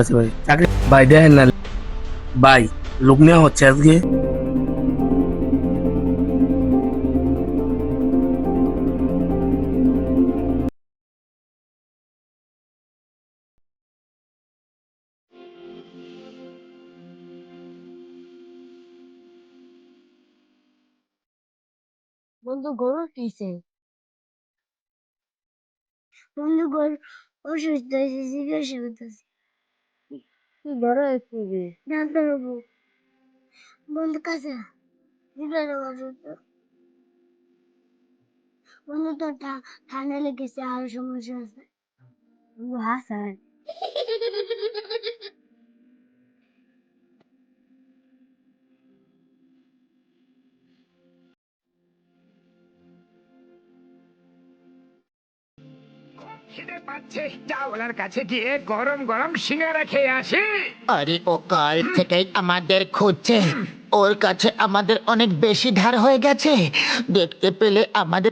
আছে ভাই চাকরি ভাই দেখেন না ভাই লোক নেওয়া হচ্ছে আজকে। বন্ধু গরু কিছে বন্ধু গরু অসুস্থ হয়েছে জিজ্ঞাসা করতেছি কি বড় হয়েছে ডাক্তার বাবু বন্ধু কাছে জিজ্ঞাসা করতে বন্ধু তো ঠান্ডা লেগেছে আরো সমস্যা আছে বন্ধু হাসায় খিদে পাচ্ছে, চাওয়ালার কাছে গিয়ে গরম গরম সিঙ্গারা খেয়ে আসি। আরে ও কাল থেকেই আমাদের খুঁজছে। ওর কাছে আমাদের অনেক বেশি ধার হয়ে গেছে। দেখতে পেলে আমাদের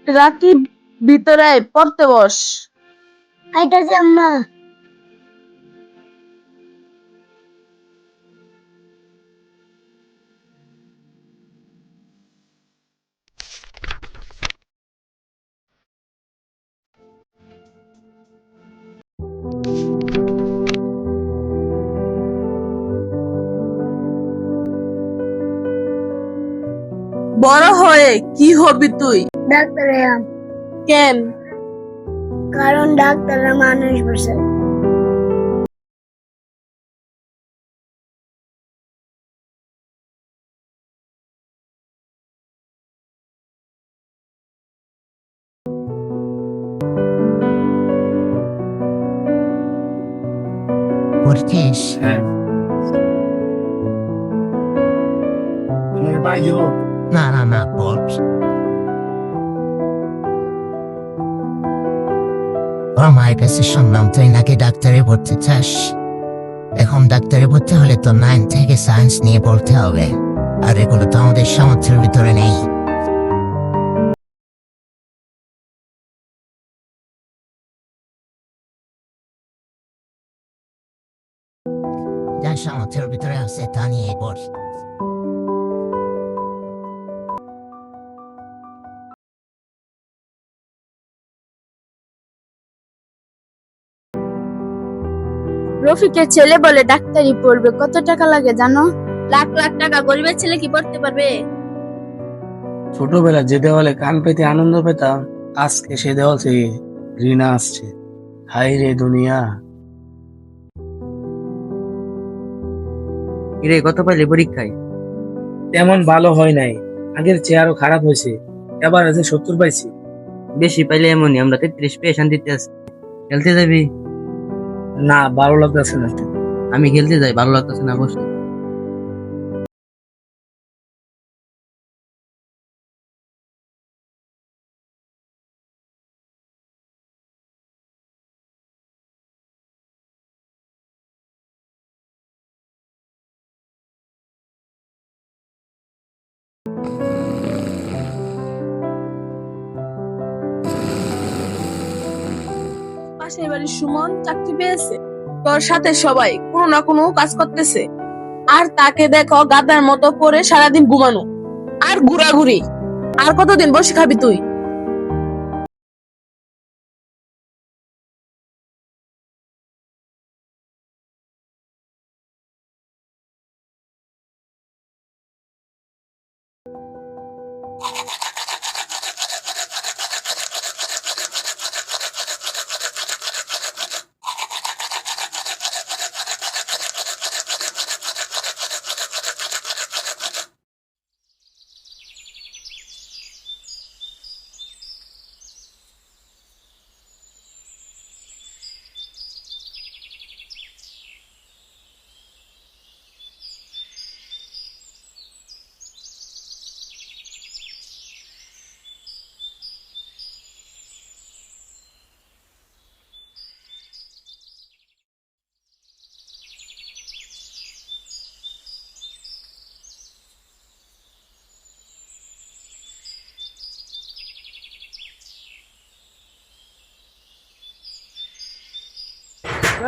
রাকিব ভিতরে আয়, পড়তে বস। আইতাছে আম্মা বড় হয়ে কি হবি তুই? ডাক্তার কেন? কারণ ডাক্তাররা মানুষ বসে পড়ছিস? হ্যাঁ ভাই দিব না না না, পড়। ওর মায়ের কাছে শুনলাম তুই নাকি ডাক্তারে পড়তে চাস। এখন ডাক্তারে পড়তে হলে তো 9 থেকে সায়েন্স নিয়ে পড়তে হবে, আর এগুলো তো আমাদের সামর্থ্যের ভিতরে নেই। যা সামর্থ্যের ভিতরে আছে তা নিয়ে পড়। রফিকের ছেলে বলে ডাক্তারি পড়বে, কত টাকা লাগে জানো? লাখ লাখ টাকা। গরিবের ছেলে কি পড়তে পারবে? ছোটবেলা যে দেওয়ালে কান পেতে আনন্দ পেতাম আজকে সে দেওয়াল থেকে ঘৃণা আসছে। হাই রে দুনিয়া। কিরে, কত পাইলি পরীক্ষায়? তেমন ভালো হয় নাই, আগের চেয়ে আরো খারাপ হয়েছে। এবার আছে 70 পাইছি। বেশি পাইলে এমনই, আমরা 33 পেয়ে শান্তিতে আছি। খেলতে যাবি? না ভালো লাগতেছে না। আমি খেলতে যাই, ভালো লাগতেছে না বসে। পাশের বাড়ির সুমন চাকরি পেয়েছে, তোর সাথে সবাই কোনো না কোনো কাজ করতেছে, আর তাকে দেখো গাদার মতো পরে সারাদিন ঘুমানো আর ঘোরাঘুরি। আর কতদিন বসে খাবি তুই?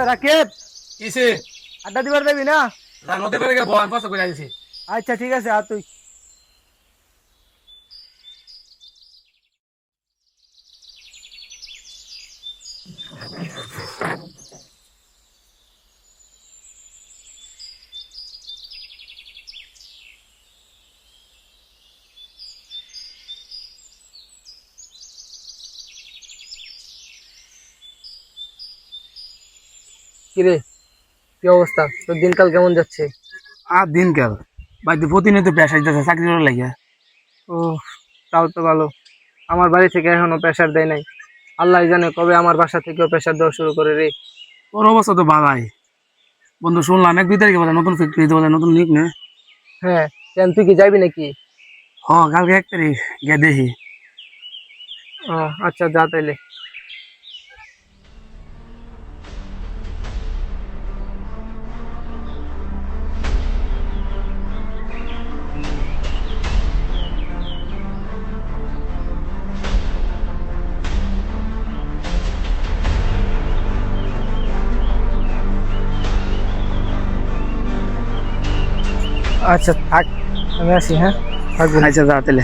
রাকেব, কিসে আড্ডা দিবার যাবি না? নদী পেরে গেলে বয়ান পাশে করে আইছি। আচ্ছা ঠিক আছে, আর তুই কিরে, কি অবস্থা? তোর দিনকাল কেমন যাচ্ছে? আর দিনকাল বাড়িতে প্রতিনিয়ত পেশা দিতেছে চাকরি করার লাগিয়া। ও, তাও তো ভালো। আমার বাড়ি থেকে এখনো প্রেশার দেয় নাই। আল্লাহ জানে কবে আমার বাসা থেকেও প্রেশার দেওয়া শুরু করে রে। ওর অবস্থা তো বালাই। বন্ধু শুনলাম 1-2 তারিখে বলে নতুন ফ্যাক্টরি বলে নতুন লিক নে। হ্যাঁ, কেন তুই কি যাবি নাকি? কালকে 1 তারিখ গিয়ে দেখি। ও আচ্ছা, যা তাইলে। আচ্ছা থাক, আমি আসি। হ্যাঁ থাকবো। আচ্ছা যা তাহলে।